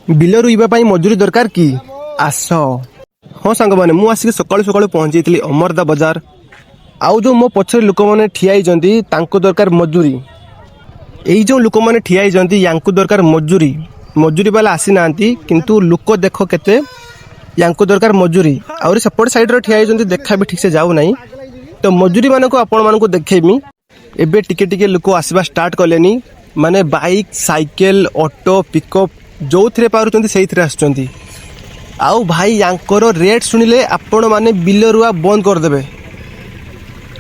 Bill रुईबा मजूरी दरकार कि आस। हाँ सांग मैंने मुझे आसिक सकालू सकालू पहुँची थी अमरदा बजार। आउ जो मो पछरे लोक मैंने ठिया दरकार मजूरी। यही जो लोक मैंने ठिया यांकु दरकार मजूरी। मजूरी वाला आसी ना किंतु लोक देख केते यांकु दरकार मजूरी। आउरी सेपट साइड रे ठिया देखा भी ठीक से जाऊ नहीं। तो मजूरी मानक आपण मानक देखेमी। एबे टिके टिके लोक आसवा स्टार्ट कलेनी। माने बाइक साइकेल ऑटो पिकअप जो थे पार्टी से आसुँच। आउ भाई यांकर रेट शुणिले आपण माने बिल रुआ बंद करदे।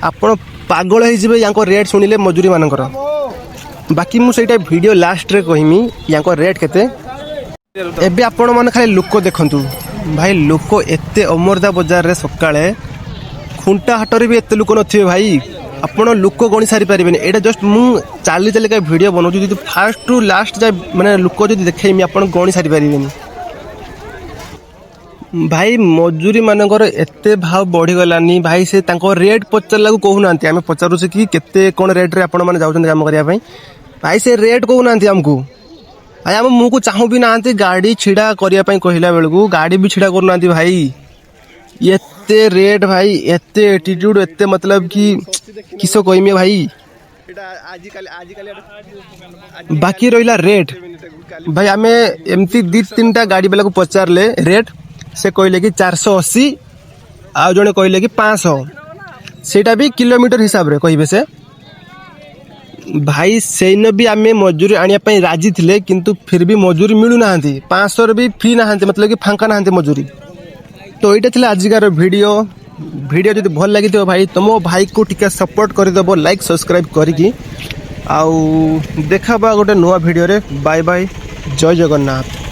आपण पागल हो यांकर रेट शुणिले मजूरी मानकर। बाकी मुझे वीडियो लास्ट रे कहमी यांकर रेट केते। एबे आपण माने खाली लोक देखंतु भाई लोक एते अमरदा बाजार रे सकाळे खुंटा हाटर भी एते लोक नथिबे भाई। आपण लोक गणी सारी पारिबेनी। एटा जस्ट मु चाली चाली का वीडियो बनाऊँ जो फास्ट टू लास्ट जाए माने लोक जो देखेमी आपण गणी सारी पारिबेनी। भाई मजूरी मानकर एते भाव बढ़ी गलानी भाई। से तांको रेट पचारला कहूना आम पचारू कि केते कौन रेट रे आपण माने जाउछन काम करिया भाई। से रेट कहूना आमको भाई। आम मुँह को चाहू भी ना गाड़ी छिड़ा करने कहला बेलू गाड़ी भी छिड़ा करना भाई। एते रेट भाई एते एटीट्यूड एते मतलब कि किस कहमी भाई। बाकी रहा रेट भाई आम एमती दी तीन टा गाड़ी वाला को पचारे रेट से कहले कि 480 आ जड़े कहले कि 500 सेटा भी किलोमीटर हिसाब रे कहे से भाई। सेन भी आम मजूरी आने राजी थे किंतु फिर भी मजूरी मिलू ना 500 भी फ्री ना मतलब कि फांका ना मजूरी। तो ये थी आजिकार वीडियो जो भल लगी भाई तुम भाई को टिके सपोर्ट करदेव लाइक सब्सक्राइब करी। आउ देखा गोटे नुआ वीडियो रे। बाय बाय जय जगन्नाथ।